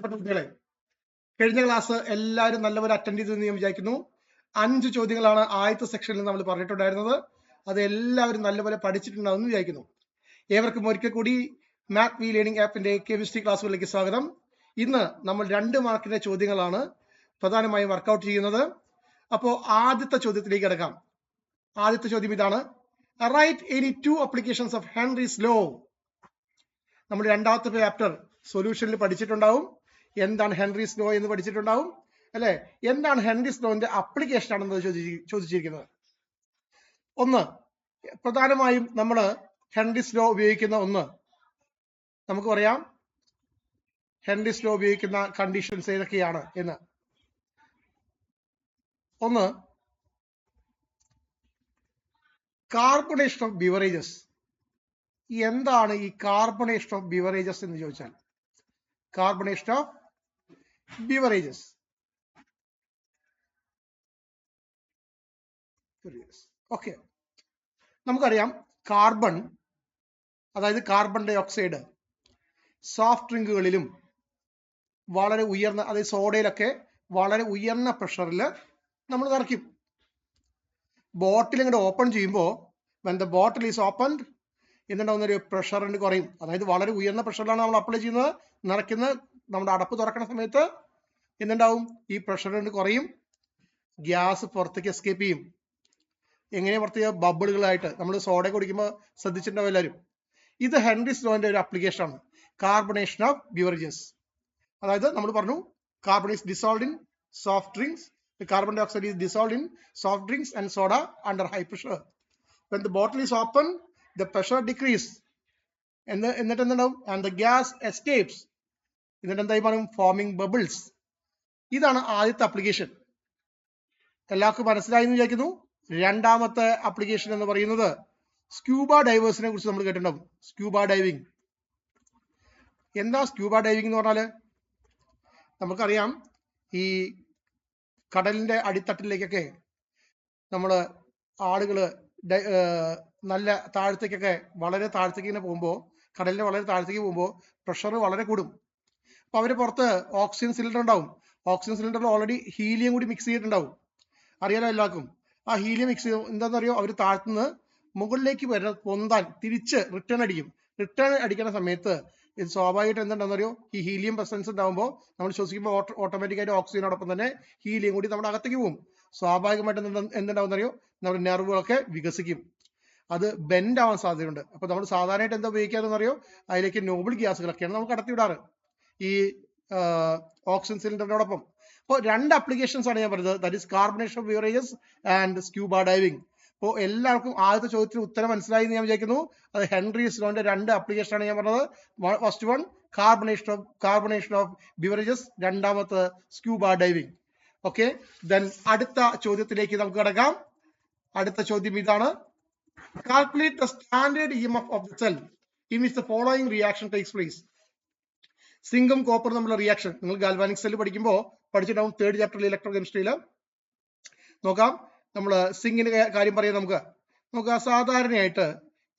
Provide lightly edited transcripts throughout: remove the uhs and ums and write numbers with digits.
കുട്ടികളെ, കഴിഞ്ഞ ക്ലാസ് എല്ലാവരും നല്ലപോലെ അറ്റൻഡ് ചെയ്തെന്ന് ഞാൻ വിചാരിക്കുന്നു. 5 ചോദ്യങ്ങളാണ് ആദ്യത്തെ സെക്ഷനിൽ നമ്മൾ പറഞ്ഞിട്ടുണ്ടായിരുന്നത്. അത് എല്ലാവരും നല്ലപോലെ പഠിച്ചിട്ടുണ്ടാവുമെന്ന് വിചാരിക്കുന്നു. ഏവർക്കും ഒരിക്കൽ കൂടി മാത്ത് വി ലേണിംഗ് ആപ്പിന്റെ കെമിസ്ട്രി ക്ലാസ്സുകളിലേക്ക് സ്വാഗതം. ഇന്ന് നമ്മൾ 2 മാർക്കിന്റെ ചോദ്യങ്ങളാണ് പ്രധാനമായും വർക്കൗട്ട് ചെയ്യുന്നത്. അപ്പോൾ ആദ്യത്തെ ചോദ്യത്തിലേക്ക് കിടക്കാം. ആദ്യത്തെ ചോദ്യം ഇതാണ്: write any 2 applications of Henry's law. നമ്മൾ രണ്ടാമത്തെ ചാപ്റ്റർ സൊല്യൂഷനിൽ പഠിച്ചിട്ടുണ്ടാവും. എന്താണ് ഹെൻറീസ് ലോ എന്ന് പഠിച്ചിട്ടുണ്ടാവും അല്ലെ? എന്താണ് ഹെൻറീസ് ലോന്റെ അപ്ലിക്കേഷൻ ആണെന്ന് ചോദിച്ചിരിക്കുന്നത്. ഒന്ന്, പ്രധാനമായും നമ്മൾ ഹെൻറീസ് ലോ ഉപയോഗിക്കുന്ന ഒന്ന് നമുക്ക് പറയാം. ഹെൻറീസ് ലോ ഉപയോഗിക്കുന്ന കണ്ടീഷൻസ് ഏതൊക്കെയാണ് എന്ന്. ഒന്ന്, കാർബണേഷൻ ഓഫ് ബിവറേജസ്. എന്താണ് ഈ കാർബണേഷൻ ഓഫ് ബിവറേജസ് എന്ന് ചോദിച്ചാൽ, കാർബണേഷൻ ഓഫ് ബിവറേജസ്. ഓക്കെ, നമുക്കറിയാം കാർബൺ, അതായത് കാർബൺ ഡൈ ഓക്സൈഡ് സോഫ്റ്റ് ഡ്രിങ്കുകളിലും വളരെ ഉയർന്ന, അതായത് സോഡയിലൊക്കെ വളരെ ഉയർന്ന പ്രഷറിൽ നമ്മൾ നിറയ്ക്കും. ബോട്ടിൽ ഇങ്ങോട്ട് ഓപ്പൺ ചെയ്യുമ്പോൾ when the bottle is opened എന്തുണ്ടാവുന്ന ഒരു പ്രഷറിന് കുറയും. അതായത് വളരെ ഉയർന്ന പ്രഷറിലാണ് നമ്മൾ അപ്ലൈ ചെയ്യുന്നത്, നിറയ്ക്കുന്നത്. നമ്മുടെ അടപ്പ് തുറക്കുന്ന സമയത്ത് എന്തുണ്ടാവും? ഈ പ്രഷറിന് കുറയും, ഗ്യാസ് പുറത്തേക്ക് എസ്കേപ്പ് ചെയ്യും. എങ്ങനെ പുറത്തേക്ക്? ബബിളുകളായിട്ട്. നമ്മൾ സോഡ കുടിക്കുമ്പോൾ ശ്രദ്ധിച്ചിട്ടുണ്ടാവും എല്ലാവരും. ഇത് ഹെൻറീസ് ലോന്റെ ഒരു ആപ്ലിക്കേഷൻ ആണ്, കാർബണേഷൻ ഓഫ് ബിവറേജസ്. അതായത് നമ്മൾ പറഞ്ഞു carbon is dissolved in soft drinks, carbon dioxide is dissolved in soft drinks and soda under high pressure. When the bottle is open, the pressure decrease and the gas escapes. എന്നിട്ട് എന്തായി പറയും? Foaming bubbles. ഇതാണ് ആദ്യത്തെ application. എല്ലാവർക്കും മനസ്സിലായി എന്ന് വിചാരിക്കുന്നു. രണ്ടാമത്തെ ആപ്ലിക്കേഷൻ എന്ന് പറയുന്നത് സ്ക്യൂബ ഡൈവേഴ്സിനെ കുറിച്ച് നമ്മൾ കേട്ടിട്ടുണ്ടാവും. Scuba diving. എന്താ സ്ക്യൂബ ഡൈവിംഗ് എന്ന് പറഞ്ഞാല്? നമുക്കറിയാം ഈ കടലിന്റെ അടിത്തട്ടിലേക്കൊക്കെ നമ്മള് ആളുകള് നല്ല താഴത്തേക്കൊക്കെ, വളരെ താഴത്തേക്ക് ഇങ്ങനെ പോകുമ്പോൾ, കടലിന്റെ വളരെ താഴത്തേക്ക് പോകുമ്പോൾ പ്രഷർ വളരെ കൂടും. അപ്പൊ അവര് പുറത്ത് ഓക്സിജൻ സിലിണ്ടർ ഉണ്ടാവും. ഓക്സിജൻ സിലിണ്ടറിൽ ഓൾറെഡി ഹീലിയം കൂടി മിക്സ് ചെയ്തിട്ടുണ്ടാവും. അറിയാലോ എല്ലാവർക്കും. ആ ഹീലിയം മിക്സ് ചെയ്യും. എന്താണെന്നറിയോ? അവർ താഴ്ത്തുനിന്ന് മുകളിലേക്ക് പൊന്താൻ തിരിച്ച് റിട്ടേൺ അടിക്കും. റിട്ടേൺ അടിക്കുന്ന സമയത്ത് ഇത് സ്വാഭാവികമായിട്ട് എന്തുണ്ടാവുന്നറിയോ? ഈ ഹീലിയം പ്രസൻസ് ഉണ്ടാകുമ്പോൾ നമ്മൾ ശ്വസിക്കുമ്പോൾ ഓട്ടോമാറ്റിക്കായിട്ട് ഓക്സിജനോടൊപ്പം തന്നെ ഹീലിയം കൂടി നമ്മുടെ അകത്തേക്ക് പോകും. സ്വാഭാവികമായിട്ട് എന്തുണ്ടാവുന്നറിയോ? നമ്മുടെ നെർവുകളൊക്കെ വികസിക്കും. അത് ബെൻഡ് ആവാൻ സാധ്യതയുണ്ട്. അപ്പൊ നമ്മൾ സാധാരണയായിട്ട് എന്താ ഉപയോഗിക്കാറെന്നറിയോ? അതിലേക്ക് നോബിൾ ഗ്യാസുകളൊക്കെയാണ് നമുക്ക് കടത്തിവിടാറ് ഈ ഓക്സിജൻ സിലിണ്ടറിനോടൊപ്പം. അപ്പോൾ 2 ആപ്ലിക്കേഷൻസ് ആണ് ഞാൻ പറഞ്ഞത്. That is carbonation of beverages and scuba diving. അപ്പോൾ എല്ലാവർക്കും ആദ്യത്തെ ചോദ്യത്തിന് ഉത്തരം മനസ്സിലായി എന്ന് ഞാൻ വിചാരിക്കുന്നു. അത് ഹെൻറീസ് ലോന്റെ 2 ആപ്ലിക്കേഷൻ ആണ് ഞാൻ പറഞ്ഞത്. First one carbonation of beverages, രണ്ടാമത്തെ സ്ക്യൂബ ഡൈവിംഗ്. ഓക്കെ, ദെൻ അടുത്ത ചോദ്യത്തിലേക്ക് നമുക്ക് കിടക്കാം. അടുത്ത ചോദ്യം ഇതാണ്: calculate the standard EMF of the cell in which the following reaction takes place. സിങ്കും കോപ്പർ തമ്മിലുള്ള റിയാക്ഷൻ നിങ്ങൾ ഗാൽവാനിക് സെൽ പഠിക്കുമ്പോൾ പഠിച്ചിട്ടുണ്ടാവും. 3rd ചാപ്റ്ററിൽ ഇലക്ട്രോ കെമിസ്ട്രിയിൽ നോക്കാം. നമ്മൾ സിങ്കിന്റെ കാര്യം പറയാം. നമുക്ക് സാധാരണയായിട്ട്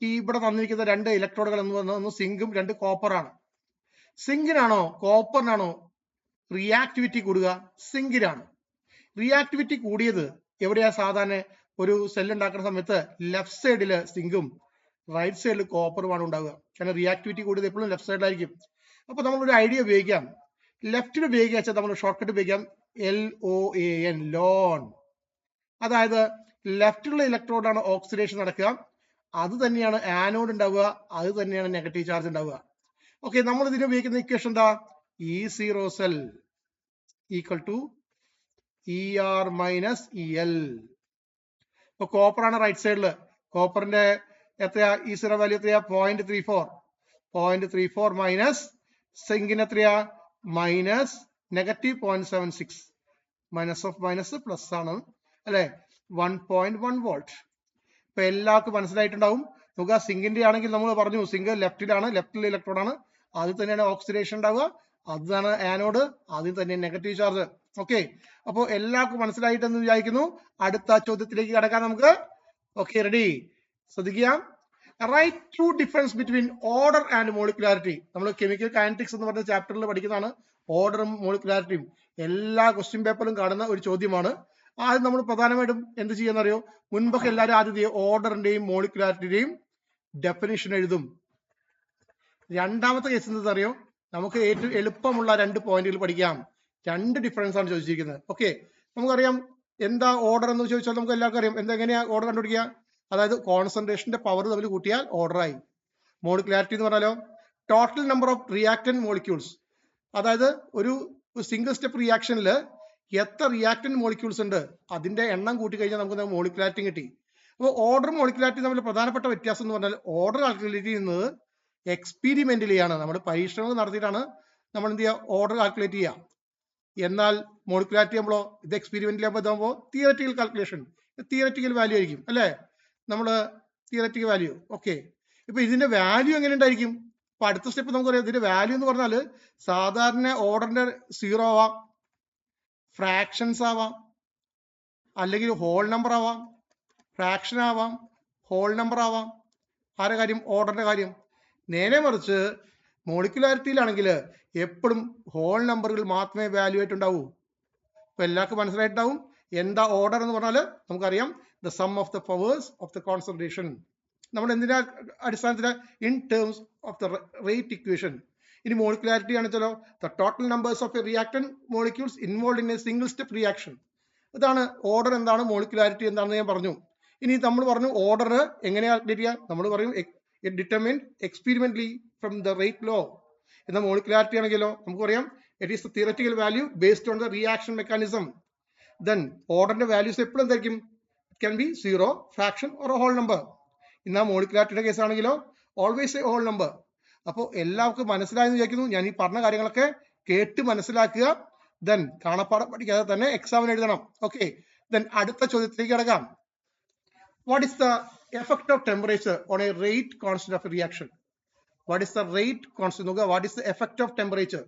ഈ ഇവിടെ തന്നിരിക്കുന്ന 2 ഇലക്ട്രോഡുകൾ എന്ന് പറഞ്ഞാൽ ഒന്ന് സിങ്കും 2 കോപ്പറാണ്. സിങ്കിനാണോ കോപ്പറിനാണോ റിയാക്ടിവിറ്റി കൂടുക? സിങ്കിനാണ്. റിയാക്ടിവിറ്റി കൂടിയത് എവിടെയാ? സാധാരണ ഒരു സെൽ ഉണ്ടാക്കുന്ന സമയത്ത് ലെഫ്റ്റ് സൈഡില് സിങ്കും റൈറ്റ് സൈഡിൽ കോപ്പറുമാണ് ഉണ്ടാവുക. കാരണം റിയാക്ടിവിറ്റി കൂടിയത് എപ്പോഴും ലെഫ്റ്റ് സൈഡിലായിരിക്കും. അപ്പൊ നമ്മളൊരു ഐഡിയ ഉപയോഗിക്കാം. ലെഫ്റ്റിൽ ഉപയോഗിക്കുക വെച്ചാൽ നമ്മൾ ഷോർട്ട് കട്ട് ഉപയോഗിക്കാം, LOAN, ലോൺ. അതായത് ലെഫ്റ്റിലുള്ള ഇലക്ട്രോഡാണ് ഓക്സിഡേഷൻ നടക്കുക, അത് തന്നെയാണ് ആനോഡ് ഉണ്ടാവുക, അത് തന്നെയാണ് നെഗറ്റീവ് ചാർജ് ഉണ്ടാവുക. ഓക്കെ, നമ്മൾ ഇതിന് ഉപയോഗിക്കുന്ന ഇക്വേഷൻ എന്താ? E0 cell equal to ER minus EL. ഇപ്പൊ കോപ്പറാണ് റൈറ്റ് സൈഡില്. കോപ്പറിന്റെ എത്രയാ? E0 വാല്യൂ എത്രയാ? 0.34 മൈനസ് സിങ്കിന് എത്രയാ? Minus negative 0.76. Minus of minus plus ആണ് അല്ലെ? 1.1 വോൾട്ട്. ഇപ്പൊ എല്ലാവർക്കും മനസ്സിലായിട്ടുണ്ടാവും. നമുക്ക് സിങ്കിന്റെ ആണെങ്കിൽ നമ്മൾ പറഞ്ഞു സിങ്ക് ലെഫ്റ്റിലാണ്, ലെഫ്റ്റിലെ ഇലക്ട്രോഡാണ്, അതിൽ തന്നെയാണ് ഓക്സിഡേഷൻ ഉണ്ടാവുക, അതാണ് ആനോഡ്, അതിൽ തന്നെ നെഗറ്റീവ് ചാർജ്. ഓക്കെ, അപ്പോൾ എല്ലാവർക്കും മനസ്സിലായിട്ടെന്ന് വിചാരിക്കുന്നു. അടുത്ത ചോദ്യത്തിലേക്ക് കടക്കാം നമുക്ക്. Okay, ready? ശ്രദ്ധിക്കുക. Write true difference between order and molecularity. നമ്മൾ കെമിക്കൽ കൈനറ്റിക്സ് എന്ന് പറഞ്ഞ ചാപ്റ്ററിൽ പഠിക്കുന്നതാണ് ഓർഡറും മോളിക്കുലാരിറ്റിയും. എല്ലാ ക്വസ്റ്റ്യൻ പേപ്പറിലും കാണുന്ന ഒരു ചോദ്യമാണ്. ആദ്യം നമ്മൾ പ്രധാനമായിട്ടും എന്ത് ചെയ്യാന്നറിയോ, മുൻപൊക്കെ എല്ലാവരും ആദ്യം ഓർഡറിന്റെയും മോളിക്കുലാരിറ്റിയുടെയും ഡെഫിനിഷൻ എഴുതും. രണ്ടാമത്തെ കേസ് എന്താണെന്നറിയോ, നമുക്ക് ഏറ്റവും എളുപ്പമുള്ള 2 പോയിന്റുകൾ പഠിക്കാം. 2 ഡിഫറൻസ് ആണ് ചോദിച്ചിരിക്കുന്നത്. ഓക്കെ, നമുക്കറിയാം എന്താ ഓർഡർ എന്ന് ചോദിച്ചാൽ നമുക്ക് എല്ലാവർക്കും അറിയാം. എങ്ങനെയാ ഓർഡർ കണ്ടുപിടിക്കുക? അതായത് കോൺസെൻട്രേഷന്റെ പവർ തമ്മിൽ കൂട്ടിയാൽ ഓർഡർ ആയി. മോളിക്കുലാരിറ്റി എന്ന് പറഞ്ഞാലോ total number of reactant molecules. അതായത് ഒരു സിംഗിൾ സ്റ്റെപ്പ് റിയാക്ഷനിൽ എത്ര റിയാക്ടന്റ് മോളിക്യൂൾസ് ഉണ്ട് അതിന്റെ എണ്ണം കൂട്ടി കഴിഞ്ഞാൽ നമുക്ക് മോളിക്കുലാരിറ്റി കിട്ടി. അപ്പോൾ ഓർഡർ മോളിക്കുലാരിറ്റി തമ്മിൽ പ്രധാനപ്പെട്ട വ്യത്യാസം എന്ന് പറഞ്ഞാൽ ഓർഡർ കാൽക്കുലേറ്റ് ചെയ്യുന്നത് എക്സ്പീരിമെന്റലി ആണ്. നമ്മൾ പരീക്ഷണങ്ങൾ നടത്തിയിട്ടാണ് നമ്മൾ എന്ത് ചെയ്യുക, ഓർഡർ കാൽക്കുലേറ്റ് ചെയ്യുക. എന്നാൽ മോളിക്കുലാരിറ്റി ആകുമ്പോൾ ഇത് എക്സ്പെരിമെന്റിൽ ആകുമ്പോൾ തിയററ്റിക്കൽ കാൽക്കുലേഷൻ, തിയററ്റിക്കൽ വാല്യൂ ആയിരിക്കും അല്ലേ, നമ്മൾ തിയററ്റിക്കൽ വാല്യൂ. ഓക്കെ, ഇപ്പൊ ഇതിന്റെ വാല്യൂ എങ്ങനെ ഉണ്ടായിരിക്കും? അപ്പൊ അടുത്ത സ്റ്റെപ്പ് നമുക്കറിയാം. ഇതിന്റെ വാല്യൂ എന്ന് പറഞ്ഞാൽ സാധാരണ ഓർഡറിന്റെ 0 ആവാം, ഫ്രാക്ഷൻസ് ആവാം, അല്ലെങ്കിൽ ഹോൾ നമ്പർ ആവാം, ഫ്രാക്ഷൻ ആവാം, ഹോൾ നമ്പർ ആവാം. ആരുടെ കാര്യം? ഓർഡറിന്റെ കാര്യം. നേരെ മറിച്ച് മോളിക്കുലാരിറ്റിയിലാണെങ്കിൽ എപ്പോഴും ഹോൾ നമ്പറുകൾ മാത്രമേ വാല്യൂ ആയിട്ടുണ്ടാവൂ. ഇപ്പൊ എല്ലാവർക്കും മനസ്സിലായിട്ടുണ്ടാവും എന്താ ഓർഡർ എന്ന് പറഞ്ഞാൽ. നമുക്കറിയാം the sum of the powers of the concentration. നമ്മൾ എന്തിനാ അടിസ്ഥാനത്തിൽ? In terms of the rate equation. ഇനി മോളിക്കുലാരിറ്റി ആണെച്ചാലോ the total numbers of a reactant molecules involve in a single step reaction. ഇതാണ് ഓർഡർ എന്താണ്, മോളിക്കുലാരിറ്റി എന്താണെന്ന് ഞാൻ പറഞ്ഞു. ഇനി നമ്മൾ പറഞ്ഞു ഓർഡർ എങ്ങനെയാ കാൽക്കുലേറ്റ് ചെയ്യുക? നമ്മൾ പറയും determined experimentally from the rate law. എന്നാൽ മോളിക്കുലാരിറ്റി ആണെങ്കിലോ നമുക്ക് പറയാം it is the theoretical value based on the reaction mechanism. Then ഓർഡറിന്റെ വാല്യൂസ് എപ്പോഴും എന്തായിരിക്കും? It can be 0, fraction or whole number. എന്നാൽ മോളിക്കുലാരിറ്റിയുടെ കേസ് ആണെങ്കിലോ ഓൾവേസ് എ ഹോൾ നമ്പർ. അപ്പോൾ എല്ലാവർക്കും മനസ്സിലായെന്ന് വിചാരിക്കുന്നു. ഞാൻ ഈ പറഞ്ഞ കാര്യങ്ങളൊക്കെ കേട്ട് മനസ്സിലാക്കുക. ദെൻ കാണാപ്പാടം പഠിക്കാതെ തന്നെ എക്സാമിന് എഴുതണം. ഓക്കെ, ദെൻ അടുത്ത ചോദ്യത്തിലേക്ക് കിടക്കാം. What is the effect of temperature on a rate constant of a reaction? What is the rate constant നോക്കുക. What is the effect of temperature?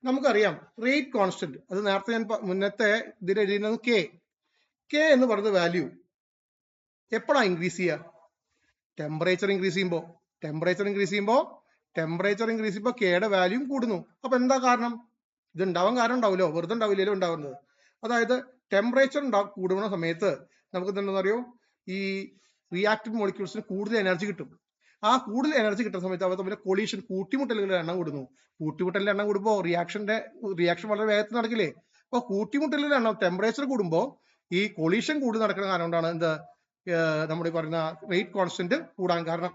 നമുക്കറിയാം റേറ്റ് കോൺസ്റ്റന്റ്, അത് നേരത്തെ ഞാൻ മുന്നത്തെ ഇതിൽ എഴുതുന്നത് കെ എന്ന് പറയുന്ന വാല്യൂ എപ്പോഴാണ് ഇൻക്രീസ് ചെയ്യുക? ടെമ്പറേച്ചർ ഇൻക്രീസ് ചെയ്യുമ്പോൾ. ടെമ്പറേച്ചർ ഇൻക്രീസ് ചെയ്യുമ്പോൾ കെയുടെ വാല്യൂ കൂടുന്നു. അപ്പൊ എന്താ കാരണം? ഇത് ഉണ്ടാവാൻ കാരണം ഉണ്ടാവില്ലോ, വെറുതെ ഉണ്ടാവില്ലല്ലോ ഉണ്ടാവുന്നത്. അതായത് ടെമ്പറേച്ചർ കൂടുന്ന സമയത്ത് നമുക്ക് എന്താണെന്ന് അറിയോ, ഈ റിയാക്റ്റീവ് മോളിക്യൂൾസിന് കൂടുതൽ എനർജി കിട്ടും. ആ കൂടുതൽ എനർജി കിട്ടുന്ന സമയത്ത് അവർ തമ്മിൽ കൊളീഷൻ, കൂട്ടിമുട്ടലുകളുടെ എണ്ണം കൂടുന്നു. കൂട്ടിമുട്ടലിന്റെ എണ്ണം കൂടുമ്പോൾ റിയാക്ഷൻ വളരെ വേഗത്തിൽ നടക്കില്ലേ? അപ്പൊ കൂട്ടിമുട്ടലിന്റെ എണ്ണം ടെമ്പറേച്ചർ കൂടുമ്പോൾ ഈ കൊളീഷൻ കൂടുതൽ നടക്കുന്ന കാരണം കൊണ്ടാണ് എന്ത് നമ്മൾ പറയുന്ന റേറ്റ് കോൺസ്റ്റന്റ് കൂടാൻ കാരണം.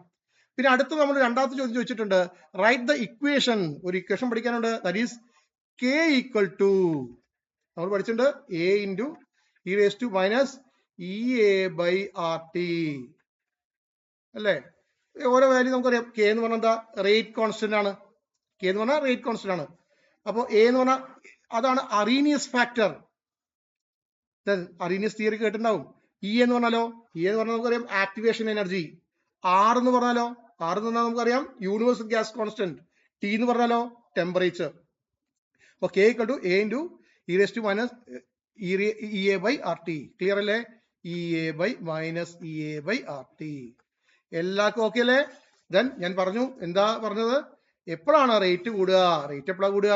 പിന്നെ അടുത്ത് നമ്മൾ രണ്ടാമത്തെ ചോദ്യം ചോദിച്ചിട്ടുണ്ട്, റൈറ്റ് ദ ഇക്വേഷൻ. ഒരു ഇക്വേഷൻ പഠിക്കാനുണ്ട്. That is K equal to, നമ്മൾ പഠിച്ചിട്ടുണ്ട് A into E raise to minus E A by R T അല്ലേ? ഓരോ വാല്യൂ നമുക്കറിയാം. കെ എന്ന് പറഞ്ഞാൽ എന്താ? റേറ്റ് കോൺസ്റ്റന്റ് ആണ്. കെ എന്ന് പറഞ്ഞാൽ റേറ്റ് കോൺസ്റ്റന്റ് ആണ്. അപ്പോൾ എ എന്ന് പറഞ്ഞാൽ അതാണ് അറീനിയസ് ഫാക്ടർ. അറീനിയസ് തിയറി കേട്ടിട്ടുണ്ടാവും. ഇ എന്ന് പറഞ്ഞാലോ, ഇ എന്ന് പറഞ്ഞാൽ നമുക്കറിയാം ആക്ടിവേഷൻ എനർജി. ആർ എന്ന് പറഞ്ഞാലോ, ആർ എന്ന് പറഞ്ഞാൽ നമുക്കറിയാം യൂണിവേഴ്സൽ ഗ്യാസ് കോൺസ്റ്റന്റ്. ടി എന്ന് പറഞ്ഞാലോ ടെമ്പറേച്ചർ. അപ്പൊ K equal to A into E raise to minus E A by R T. Clear അല്ലേ? E A by minus E A by R T. എല്ലാവർക്കും ഓക്കെ അല്ലേ? Then ഞാൻ പറഞ്ഞു, എന്താ പറഞ്ഞത്? എപ്പോഴാണ് റേറ്റ് കൂടുക? റേറ്റ് എപ്പോഴാണ് കൂടുക?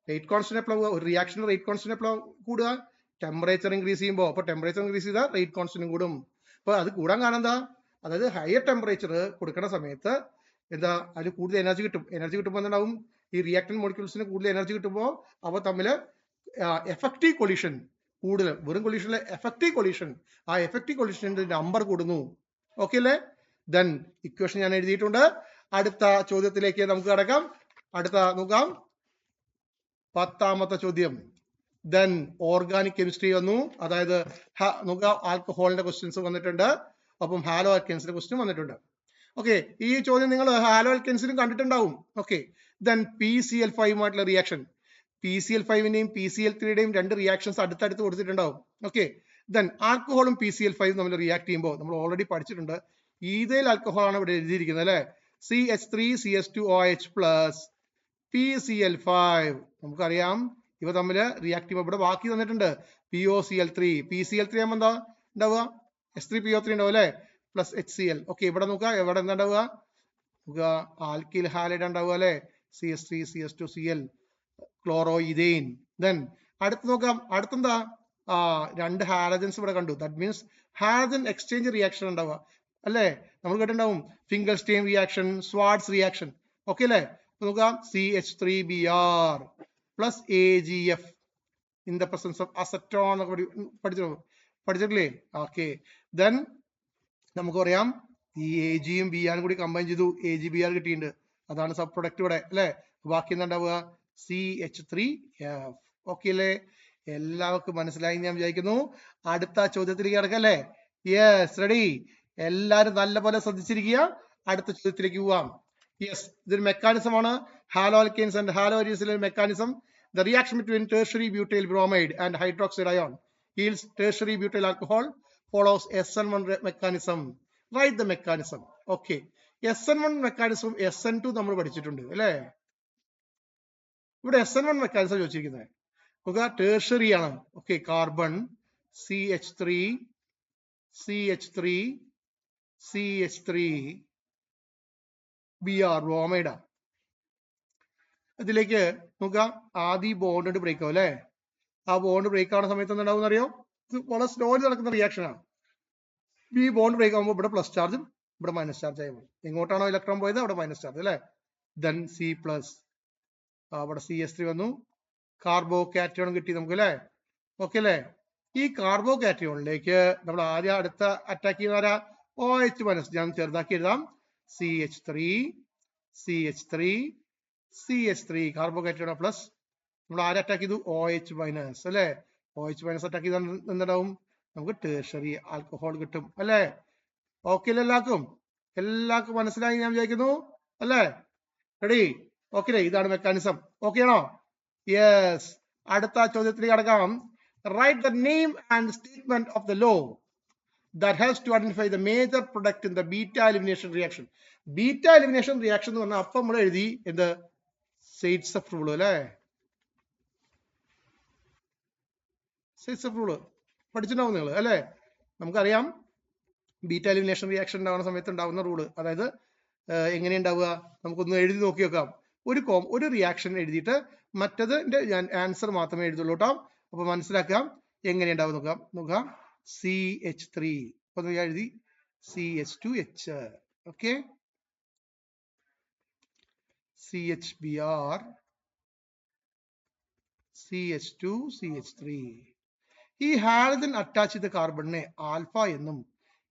റേറ്റ് കോൺസ്റ്റന്റ് എപ്പോഴാണ് കൂടുക? ഒരു റിയാക്ഷൻ റേറ്റ് കോൺസ്റ്റന്റ് എപ്പോഴാണ് കൂടുക? ടെമ്പറേച്ചർ ഇൻക്രീസ് ചെയ്യുമ്പോൾ. അപ്പൊ ടെമ്പറേച്ചർ ഇൻക്രീസ് ചെയ്താൽ റേറ്റ് കോൺസ്റ്റന്റ് കൂടും. അപ്പൊ അത് കൂടാൻ കാരണം എന്താ? അതായത് ഹയർ ടെമ്പറേച്ചർ കൊടുക്കുന്ന സമയത്ത് എന്താ, അതിൽ കൂടുതൽ എനർജി കിട്ടും. എനർജി കിട്ടുമ്പോൾ എന്താവും? ഈ റിയാക്ടന്റ് മോളിക്യൂൾസിന് കൂടുതൽ എനർജി കിട്ടുമ്പോൾ അവ തമ്മിൽ എഫക്റ്റീവ് കൊളീഷൻ കൂടുതൽ, വെറും കൊളീഷനിലെ എഫക്റ്റീവ് കൊളീഷൻ, ആ എഫക്റ്റീവ് കൊളീഷന്റെ നമ്പർ കൂടുന്നു. ഓക്കെ അല്ലേ? ദെൻ ഇക്വേഷൻ ഞാൻ എഴുതിയിട്ടുണ്ട്. അടുത്ത ചോദ്യത്തിലേക്ക് നമുക്ക് കടക്കാം. അടുത്ത നോക്കാം, 10ാമത്തെ ചോദ്യം. ദെൻ ഓർഗാനിക് കെമിസ്ട്രി വന്നു. അതായത് നോക്കാം, ആൽക്കഹോളിന്റെ ക്വസ്റ്റ്യൻസ് വന്നിട്ടുണ്ട്. ഒപ്പം ഹാലോ ആൽക്കെൻസിന്റെ ക്വസ്റ്റ്യൻ വന്നിട്ടുണ്ട്. ഓക്കെ, ഈ ചോദ്യം നിങ്ങൾ ഹാലോ ആൽക്കെൻസിലും കണ്ടിട്ടുണ്ടാവും. ഓക്കെ, ദെൻ PCl5 ആയിട്ടുള്ള റിയാക്ഷൻ, PCl5ന്റെയും PCl3യുടെയും 2 റിയാക്ഷൻസ് അടുത്തടുത്ത് കൊടുത്തിട്ടുണ്ടാവും. ഓക്കെ, ദെൻ ആൽക്കഹോളും PCl5 തമ്മിൽ റിയാക്ട് ചെയ്യുമ്പോൾ നമ്മൾ ഓൾറെഡി പഠിച്ചിട്ടുണ്ട്. ഈതൈൽ ആൽക്കഹോൾ ആണ് ഇവിടെ എഴുതിയിരിക്കുന്നത് അല്ലെ? CH3CH2OH plus PCl5. നമുക്കറിയാം ഇവ തമ്മിൽ റിയാക്ട് ചെയ്യുമ്പോൾ ഇവിടെ ബാക്കി തന്നിട്ടുണ്ട് POCl3. PCl3 ആകുമ്പോൾ എന്താ ഉണ്ടാവുക? H3PO3 ഉണ്ടാവും അല്ലെ? Plus HCl. ഓക്കെ, ഇവിടെ നോക്കുക, എവിടെ എന്താ ഉണ്ടാവുക? ആൽക്കിൽ ഹാലൈഡ് ഉണ്ടാവുക അല്ലെ, CH3 CH2Cl, ക്ലോറോഇഥെയ്ൻ. ദെൻ അടുത്ത് നോക്കാം, അടുത്തെന്താ? രണ്ട് ഹാലജൻസ് ഇവിടെ കണ്ടു. That means halogen exchange reaction ഉണ്ടാവുക അല്ലേ? നമ്മൾ കേട്ടിട്ടുണ്ടാവും Finkelstein reaction, Swarts reaction. Okay അല്ലേ? നോക്കാം, CH3Br plus AgF in the presence of acetone എന്നൊക്കെ പഠിച്ചിട്ടില്ലേ? ഓക്കെ, ദെൻ നമുക്ക് പറയാം ഈ Ag-യും Br കൂടി കമ്പൈൻ ചെയ്തു, AgBr കിട്ടിയിട്ടുണ്ട്. അതാണ് സബ് പ്രൊഡക്റ്റ് ഇവിടെ അല്ലെ. ബാക്കി എന്താ ഉണ്ടാവുക? CH3F. ഓക്കെ അല്ലേ? എല്ലാവർക്കും മനസ്സിലായി ഞാൻ വിചാരിക്കുന്നു. അടുത്ത ചോദ്യത്തിലേക്ക് കിടക്കല്ലേ? Yes, ready? എല്ലാരും നല്ലപോലെ ശ്രദ്ധിച്ചിരിക്കുക. അടുത്ത ചോദ്യത്തിലേക്ക് പോവാം. യെസ്, ഇതൊരു മെക്കാനിസം ആണ്. ഹാലോ ആൽക്കെയ്ൻസ് ആൻഡ് ഹാലോ അരീസിലെ mechanism. The reaction between tertiary butyl bromide and hydroxide ion yields tertiary butyl alcohol, follows SN1 mechanism. Write the mechanism. Okay, SN1 mechanism SN2 നമ്മൾ പഠിച്ചിട്ടുണ്ട് അല്ലേ? ഇവിടെ SN1 മെക്കാനിസം ചോദിച്ചിരിക്കുന്നത് നോക്കുക, tertiary ആണ്. Okay, carbon CH3 Br ബ്രോമൈഡ. ഇതിലേക്ക് നോക്കുക, ആദ്യം ബോണ്ട് ബ്രേക്ക് ആവും അല്ലെ. ആ ബോണ്ട് ബ്രേക്ക് ആവുന്ന സമയത്ത് എന്താവും അറിയോ? ഇത് വളരെ സ്ലോലി നടക്കുന്ന റിയാക്ഷൻ ആണ്. ഈ ബോണ്ട് ബ്രേക്ക് ആകുമ്പോൾ ഇവിടെ പ്ലസ് ചാർജും ഇവിടെ മൈനസ് ചാർജ് ആയി പോകും. എങ്ങോട്ടാണോ ഇലക്ട്രോൺ പോയത് അവിടെ മൈനസ് ചാർജ് അല്ലെ. ദെൻ C+, അവിടെ CH3 വന്നു, കാർബോ കാറ്റയോൺ കിട്ടി നമുക്ക് അല്ലെ. ഓക്കെ അല്ലെ? ഈ കാർബോ കാറ്റയോണിലേക്ക് നമ്മൾ ആദ്യം അടുത്ത അറ്റാക്ക് ചെയ്യുന്നവരാ OH-, ഞാൻ ചെറുതാക്കി എഴുതാം, CH3 കാർബോ കാറ്റയോൺ പ്ലസ് നമ്മൾ ആരെ അറ്റാക്ക് ചെയ്തു? OH- അല്ലെ. OH- അറ്റാക്ക് ചെയ്താൽ എന്താവും? നമുക്ക് ടേർഷറി ആൽക്കഹോൾ കിട്ടും അല്ലെ. ഓക്കെ അല്ലേ? എല്ലാവർക്കും മനസ്സിലായി ഞാൻ വിചാരിക്കുന്നു അല്ലെ. റെഡി? ഓക്കെ അല്ലേ? ഇതാണ് മെക്കാനിസം. ഓക്കെ ആണോ? യെസ്, അടുത്ത ചോദ്യത്തിലേക്ക് കടക്കാം. Write the name and statement of the law that helps to identify the major product in the beta elimination reaction. Beta elimination reaction എന്ന് പറഞ്ഞാൽ അപ്പം നമ്മൾ എഴുതി എന്ത്? സെയ്റ്റ്സഫ് റൂൾ അല്ലേ? സെയ്റ്റ്സഫ് റൂള് പഠിച്ചിട്ടുണ്ടാവും നിങ്ങൾ അല്ലേ? നമുക്കറിയാം ബീറ്റ എലിമിനേഷൻ റിയാക്ഷൻ ഉണ്ടാവുന്ന സമയത്ത് ഉണ്ടാവുന്ന റൂള്. അതായത് എങ്ങനെ ഉണ്ടാവുക? നമുക്കൊന്ന് എഴുതി നോക്കി വെക്കാം. ഒരു റിയാക്ഷൻ എഴുതിയിട്ട് മറ്റതിന്റെ ആൻസർ മാത്രമേ എഴുതുള്ളൂ കേട്ടോ. അപ്പൊ മനസ്സിലാക്കാം എങ്ങനെ ഉണ്ടാവും നോക്കാം. CH3 അപ്പൊ ഞാൻ എഴുതി CH2H. Okay, CHBr CH2 CH3. ഈ ഹാലജൻ അറ്റാച്ച് ചെയ്ത കാർബണിനെ ആൽഫ എന്നും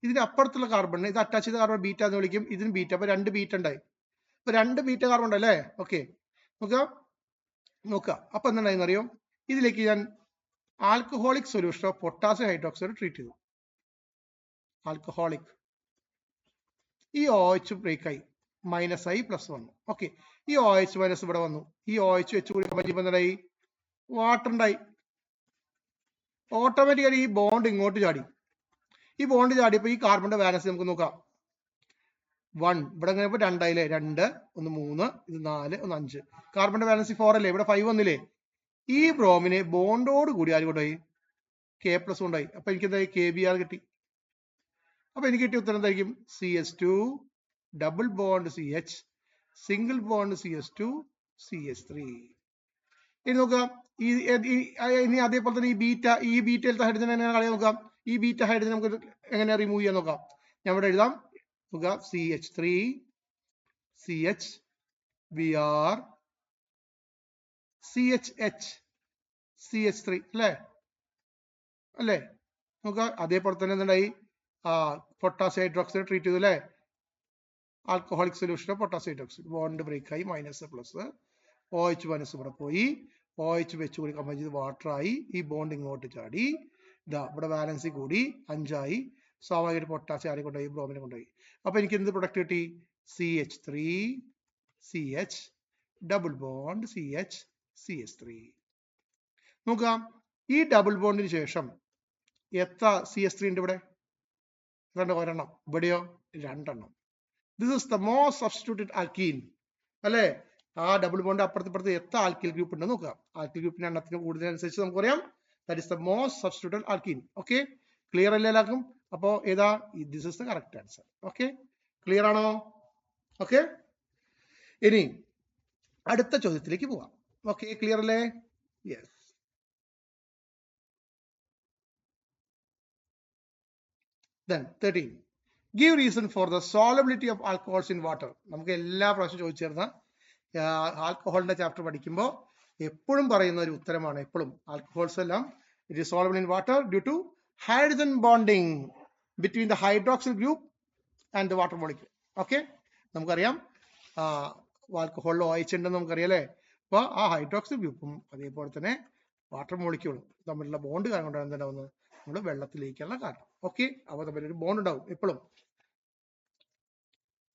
ഇതിന് അപ്പുറത്തുള്ള കാർബണിനെ ഇത് അറ്റാച്ച് ചെയ്ത കാർബൺ ബീറ്റ എന്ന് വിളിക്കും. ഇതിന് ബീറ്റ. അപ്പൊ രണ്ട് ബീറ്റ ഉണ്ടായി. അപ്പൊ രണ്ട് ബീറ്റ കാർബൺ ഉണ്ട് അല്ലേ? ഓക്കെ, നോക്കുക. അപ്പൊ എന്താണെന്ന് അറിയോ? ഇതിലേക്ക് ഞാൻ alcoholic solution of potassium hydroxide treat ചെയ്തു. ആൽക്കഹോളിക്. ഈ OH ബ്രേക്ക് ആയി, മൈനസ് ആയി, പ്ലസ് വന്നു. ഓക്കെ, ഈ OH- ഇവിടെ വന്നു. ഈ OH വെച്ച് കൂടി എന്തായി? വാട്ടർ ഉണ്ടായി. ഓട്ടോമാറ്റിക്കലി ഈ ബോണ്ട് ഇങ്ങോട്ട് ചാടി. ഈ ബോണ്ട് ചാടിയപ്പോ ഈ കാർബണിന്റെ വാലൻസി നമുക്ക് നോക്കാം. 1 ഇവിടെ കഴിഞ്ഞപ്പോ 2 ആയില്ലേ? 2 1 3 ഇത് 4 1 5. കാർബണിന്റെ വാലൻസി 4 അല്ലേ? ഇവിടെ 5 വന്നില്ലേ? ഈ ബ്രോമിനെ ബോണ്ടോട് കൂടി ആര് കൊണ്ടായി? K+ കൊണ്ടായി. അപ്പൊ എനിക്ക് എന്തായി? KBr കിട്ടി. അപ്പൊ എനിക്ക് കിട്ടിയ ഉത്തരം എന്തായിരിക്കും? CH2 double bond CH single bond CH2 CH3. ഇനി നോക്കാം, ഇനി അതേപോലെ തന്നെ ഈ ബീറ്റയിലത്തെ ഹൈഡ്രജൻ എങ്ങനെ കളയാൻ നോക്കാം. ഈ ബീറ്റ ഹൈഡ്രജൻ നമുക്ക് എങ്ങനെ റിമൂവ് ചെയ്യാൻ നോക്കാം. ഞാൻ ഇവിടെ എഴുതാം. നോക്കാം, CH3 CH Br CHH CH3 അല്ലേ? നോക്കാം, അതേപോലെ തന്നെ എന്തായി? പൊട്ടാസ്യം ഹൈഡ്രോക്സൈഡ് ട്രീറ്റ് ചെയ്തു അല്ലേ? Alcoholic solution potassium hydroxide bond break ആയി, മൈനസ് പ്ലസ്. OH- ഇവിടെ പോയി, OH വെച്ച് കൂടി കമ്പൈൻ ചെയ്ത് വാട്ടർ ആയി. ഈ ബോണ്ട് ഇങ്ങോട്ട് ചാടി. ഇതാ ഇവിടെ ബാലൻസി കൂടി 5 ആയി. സ്വാഭാവികമായിട്ട് പൊട്ടാസ്യം ആരെ കൊണ്ടുപോയി? ബ്രോമിനെ കൊണ്ടുപോയി. അപ്പൊ എനിക്ക് എന്ത് പ്രൊഡക്റ്റ് കിട്ടി? CH3 CH double bond CH CH3. നോക്കാം, ഈ ഡബിൾ ബോണ്ടിന് ശേഷം എത്ര CH3 ഉണ്ട് ഇവിടെ? ഒരെണ്ണം. ഇവിടെയോ? 2 എണ്ണം. This is the most substituted alkene അല്ലെ? ആ ഡബിൾ ബോണ്ട് അപ്പുറത്ത് എത്ര ആൽക്കിൽ ഗ്രൂപ്പ് ഉണ്ടെന്ന് നോക്കാം. ആൽക്കിൽ ഗ്രൂപ്പിന്റെ എണ്ണത്തിന് കൂടുതലനുസരിച്ച് നമുക്ക് പറയാം that is the most substituted alkene. Okay, clear അല്ലേ എല്ലാവർക്കും? അപ്പോ ഏതാ? This is the correct answer. Okay, clear ആണോ? ഓക്കെ, ഇനി അടുത്ത ചോദ്യത്തിലേക്ക് പോവാം. ഓക്കെ, ക്ലിയർ അല്ലേ? Yes. Then 13. Give reason for the solubility of alcohols in water. നമുക്ക് എല്ലാ പ്രാവശ്യം ചോദിച്ചിരുന്ന ആൽക്കഹോളിന്റെ ചാപ്റ്റർ പഠിക്കുമ്പോൾ എപ്പോഴും പറയുന്ന ഒരു ഉത്തരമാണ്. എപ്പോഴും ആൽക്കഹോൾസ് എല്ലാം it is soluble in water due to hydrogen bonding between the hydroxyl group and the water molecule. Okay, നമുക്കറിയാം ആൽക്കഹോളിൽ OH ഉണ്ടെന്ന് നമുക്കറിയാം അല്ലേ? അപ്പോൾ ആ ഹൈഡ്രോക്സിൽ ഗ്രൂപ്പും അതേപോലെ തന്നെ വാട്ടർ മോളിക്യൂളും തമ്മിലുള്ള ബോണ്ട് കാരണം കൊണ്ടാണ് എന്തുണ്ടാവുന്നത്? നമ്മൾ വെള്ളത്തിലേക്കുള്ള കാരണം. ഓക്കെ, അപ്പോൾ തമ്മിലൊരു ബോണ്ട് ഉണ്ടാവും എപ്പോഴും.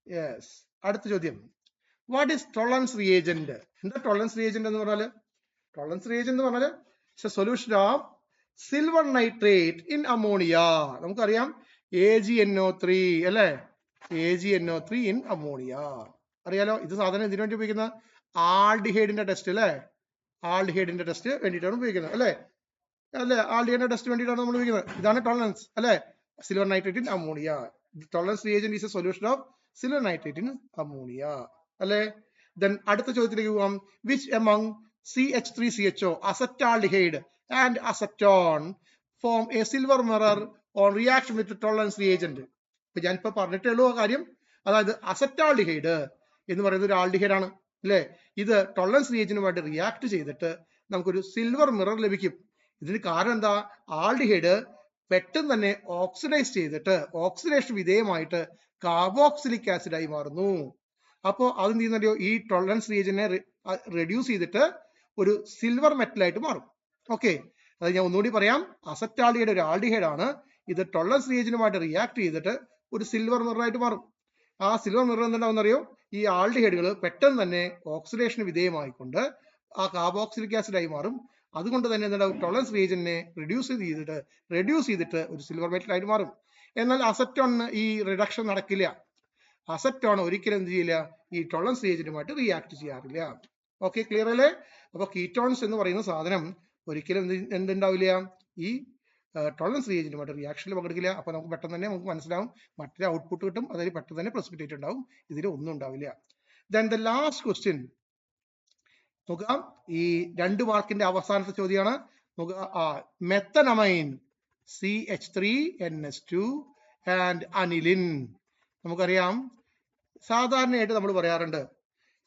യെസ്. അടുത്ത ചോദ്യം, വാട്ട് ഈസ് ടോളറൻസ് റിയേജന്റ്? എന്താ ടോളറൻസ് റിയേജന്റ് എന്ന് പറഞ്ഞാൽ? ടോളറൻസ് റിയേജന്റ് എന്ന് പറഞ്ഞാൽ solution of silver nitrate in ammonia. നമുക്കറിയാം AgNO3 അല്ലേ? AgNO3 ഇൻ അമോണിയ അറിയാലോ. ഇത് സാധാരണ ഇതിനു വേണ്ടി ഉപയോഗിക്കുന്ന ആൽഡിഹൈഡിന്റെ ടെസ്റ്റ് അല്ലേ? ആൽഡിഹൈഡിന്റെ ടെസ്റ്റ് വേണ്ടിയിട്ടാണ് ഉപയോഗിക്കുന്നത് അല്ലേ? ആൽഡിഹൈഡിന്റെ ടെസ്റ്റ് വേണ്ടിയിട്ടാണ് നമ്മൾ ഉപയോഗിക്കുന്നത്. ഇതാണ് ടോളറൻസ് അല്ലേ? Silver nitrate in ammonia. Tolerance reagent is A solution of silver nitrate in ammonia അല്ലേ? ദെൻ അടുത്ത ചോദ്യത്തിലേക്ക് പോകാം. Which among CH3CHO acetaldehyde and acetone form A silver mirror on reaction with tolerance reagent? ഇപ്പൊ ഞാനിപ്പോ പറഞ്ഞിട്ടേ ഉള്ളൂ കാര്യം. അതായത് അസറ്റാൽഡിഹൈഡ് എന്ന് പറയുന്നത് ഒരു ആൽഡിഹൈഡ് ആണ് അല്ലേ? ഇത് ടോളറൻസ് റിയേജന്റുമായിട്ട് റിയാക്ട് ചെയ്തിട്ട് നമുക്കൊരു സിൽവർ മിറർ ലഭിക്കും. ഇതിന് കാരണം എന്താ? ആൽഡിഹൈഡ് പെട്ടെന്ന് തന്നെ ഓക്സിഡൈസ് ചെയ്തിട്ട് ഓക്സിഡേഷൻ വിധേയമായിട്ട് കാർബോക്സിലിക് ആസിഡായി മാറുന്നു. അപ്പോൾ അതെന്ത് ചെയ്യുന്നറിയോ? ഈ ടോളറൻസ് റിയേജനെ റെഡ്യൂസ് ചെയ്തിട്ട് ഒരു സിൽവർ മെറ്റലായിട്ട് മാറും. ഓക്കെ, അത് ഞാൻ ഒന്നുകൂടി പറയാം. അസറ്റാൽഡിഹൈഡ് ഒരു ആൽഡിഹൈഡ് ആണ്. ഇത് ടോളറൻസ് റിയേജനുമായിട്ട് റിയാക്ട് ചെയ്തിട്ട് ഒരു സിൽവർ മിററായിട്ട് മാറും. ആ സിൽവർ മിറർ എന്താണെന്നറിയോ? ഈ ആൽഡിഹൈഡുകൾ പെട്ടെന്ന് തന്നെ ഓക്സിഡേഷന് വിധേയമായിക്കൊണ്ട് ആ കാർബോക്സിലിക് ആസിഡായി മാറും. അതുകൊണ്ട് തന്നെ എന്താവും? ടോളറൻസ് റിയേജനെ റെഡ്യൂസ് ചെയ്തിട്ട് ഒരു സിൽവർ മെറ്റലായിട്ട് മാറും. എന്നാൽ അസറ്റോണിന് ഈ റിഡക്ഷൻ നടക്കില്ല. അസറ്റോൺ ഒരിക്കലും എന്ത് ചെയ്യില്ല? ഈ ടോളറൻസ് റിയേജന്റുമായിട്ട് റിയാക്ട് ചെയ്യാറില്ല. ഓക്കെ, ക്ലിയർ അല്ലേ? അപ്പൊ കീറ്റോൺസ് എന്ന് പറയുന്ന സാധനം ഒരിക്കലും എന്തുണ്ടാവില്ല? ഈ ടോളറൻസ് റിയേജന്റുമായിട്ട് റിയാക്ഷനിൽ പങ്കെടുക്കില്ല. അപ്പൊ നമുക്ക് പെട്ടെന്ന് തന്നെ നമുക്ക് മനസ്സിലാവും മറ്റൊരു ഔട്ട്പുട്ട് കിട്ടും. അതായത് പെട്ടെന്ന് തന്നെ പ്രസിപ്പിറ്റേറ്റ് ഉണ്ടാവും. ഇതിൽ ഒന്നും ഉണ്ടാവില്ല. ദെൻ ദ ലാസ്റ്റ് ക്വസ്റ്റ്യൻ നോക്കുക. ഈ 2 മാർക്കിന്റെ അവസാനത്തെ ചോദ്യമാണ്. നോക്കുക, മെത്തനമൈൻ CH3NH2 ആൻഡ് അനിലിൻ. നമുക്കറിയാം സാധാരണയായിട്ട് നമ്മൾ പറയാറുണ്ട്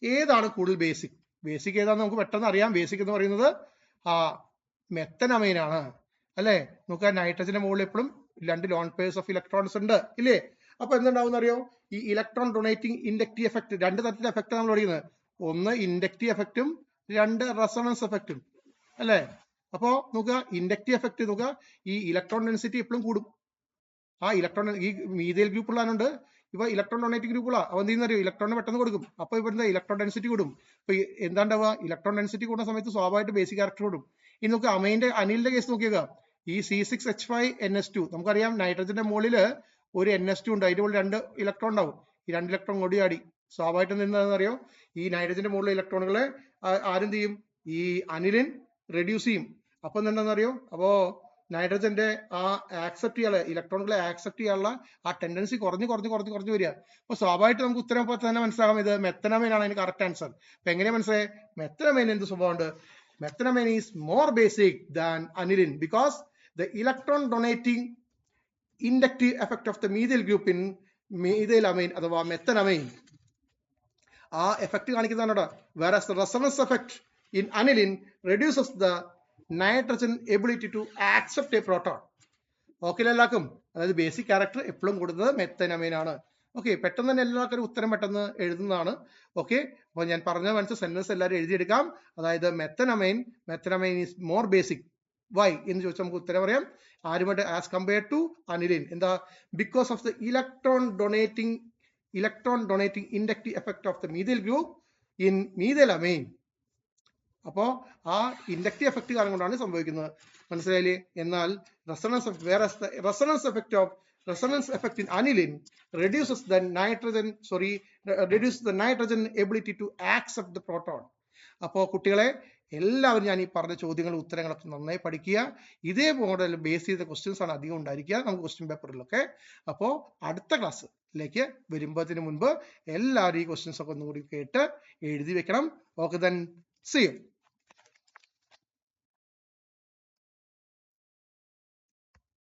ഏതാണ് കൂടുതൽ ബേസിക്? ബേസിക് ഏതാണെന്ന് നമുക്ക് പെട്ടെന്ന് അറിയാം. ബേസിക് എന്ന് പറയുന്നത് മെത്തനമൈൻ ആണ് അല്ലേ? നമുക്ക് നൈട്രജന്റെ മുകളിൽ എപ്പോഴും 2 ലോൺ പെയർസ് ഓഫ് ഇലക്ട്രോൺസ് ഉണ്ട് ഇല്ലേ? അപ്പൊ എന്തുണ്ടാവും അറിയോ? ഈ ഇലക്ട്രോൺ ഡൊണേറ്റിംഗ് ഇൻഡക്റ്റീവ് എഫക്ട്, 2 തരത്തിലുള്ള എഫക്റ്റ് നമ്മൾ പഠിക്കുന്നത്. ഒന്ന് ഇൻഡക്റ്റീവ് എഫക്റ്റും 2 റെസൊണൻസ് എഫക്റ്റും അല്ലേ? അപ്പോ നോക്കുക, ഇൻഡക്റ്റീവ് എഫക്ട് നോക്കുക, ഈ ഇലക്ട്രോൺ ഡെൻസിറ്റി എപ്പോഴും കൂടും. ആ ഇലക്ട്രോൺ ഈ മീഥൈൽ ഗ്രൂപ്പ് ഉള്ളതുകൊണ്ട് ഇവ ഇലക്ട്രോൺ ഡൊണേറ്റിംഗ് ഗ്രൂപ്പുള്ള അവ എന്ത് ചെയ്യുന്നറിയോ? ഇലക്ട്രോണിന് പെട്ടെന്ന് കൊടുക്കും. അപ്പൊ ഇവരുടെ ഇലക്ട്രോൺ ഡെൻസിറ്റി കൂടും. അപ്പൊ എന്താണ്ടാവുക? ഇലക്ട്രോൺ ഡെൻസിറ്റി കൂടുന്ന സമയത്ത് സ്വാഭാവികമായിട്ട് ബേസിക് ക്യാരക്ടർ കൂടും. ഇനി നമുക്ക് അനിലിന്റെ കേസ് നോക്കിയേക്ക. ഈ C6H5NH2 നമുക്കറിയാം നൈട്രജന്റെ മുകളിൽ ഒരു NH2 ഉണ്ട്. അതിന്റെ മുകളിൽ 2 ഇലക്ട്രോൺ ഉണ്ടാവും. ഈ 2 ഇലക്ട്രോൺ കൊടിയാടി സ്വാഭാവികമായിട്ടും എന്താണെന്നറിയോ? ഈ നൈട്രജന്റെ മുകളിലെ ഇലക്ട്രോണുകളെ ആരെന്ത് ചെയ്യും? ഈ അനിലിൻ റെഡ്യൂസ് ചെയ്യും. അപ്പൊ എന്താണെന്നറിയോ? അപ്പോ നൈട്രജന്റെ ആ ആക്സെപ്റ്റ് ചെയ്യാനുള്ള ഇലക്ട്രോണുകളെ ആക്സെപ്റ്റ് ചെയ്യാനുള്ള ആ ടെൻഡൻസി കുറഞ്ഞു വരിക. അപ്പൊ സ്വാഭാവികമായിട്ട് നമുക്ക് ഉത്തരം തന്നെ മനസ്സിലാകാം ഇത് മെത്തനമൈൻ ആണ് അതിന് കറക്റ്റ് ആൻസർ. അപ്പൊ എങ്ങനെയാ മനസ്സിലായേ? മെത്തനമൈൻ എന്ത് സ്വഭാവമുണ്ട്? Methanamine is more basic than aniline because the electron donating inductive effect of the methyl group in methylamine അഥവാ methanamine ആ എഫക്ട് കാണിക്കുന്നതാണ്. whereas the resonance effect in aniline reduces the nitrogen ability to accept a proton. Okay എല്ലാവർക്കും? അതായത് basic character എപ്പോഴും കൊടുക്കുന്നത് മെത്തനമൈൻ ആണ്. Okay, പെട്ടെന്ന് തന്നെ എല്ലാവർക്കും ഉത്തരം പെട്ടെന്ന് എഴുതുന്നതാണ്. ഓക്കെ, അപ്പോൾ ഞാൻ പറഞ്ഞ മനസ്സിൽ സെന്റൻസ് എല്ലാവരും എഴുതിയെടുക്കാം. അതായത് methanamine is more basic. Why എന്ന് ചോദിച്ചാൽ നമുക്ക് ഉത്തരം പറയാം. ആരുമായിട്ട്? As compared to aniline. എന്താ? Because of the electron donating inductive effect of the methyl group in methylamine. അപ്പോ ആ ഇൻഡക്റ്റീവ് എഫക്ട് കാരണം കൊണ്ടാണ് സംഭവിക്കുന്നത്. മനസ്സിലായില്ലേ? എന്നാൽ resonance effect in aniline reduces the nitrogen ability to accept the proton. അപ്പോ കുട്ടികളെ എല്ലാവരും ഞാൻ ഈ പറഞ്ഞ ചോദ്യങ്ങളും ഉത്തരങ്ങളൊക്കെ നന്നായി പഠിക്കുക. ഇതേ മോഡൽ ബേസ് ചെയ്ത ക്വസ്റ്റ്യൻസ് ആണ് അധികം ഉണ്ടായിരിക്കുക നമുക്ക് ക്വസ്റ്റ്യൻ പേപ്പറിലൊക്കെ. അപ്പോൾ അടുത്ത ക്ലാസ്സിലേക്ക് വരുമ്പോഴത്തിന് മുൻപ് എല്ലാവരും ഈ ക്വസ്റ്റ്യൻസ് ഒക്കെ ഒന്നുകൂടി കേട്ട് എഴുതി വെക്കണം. Okay, then see U.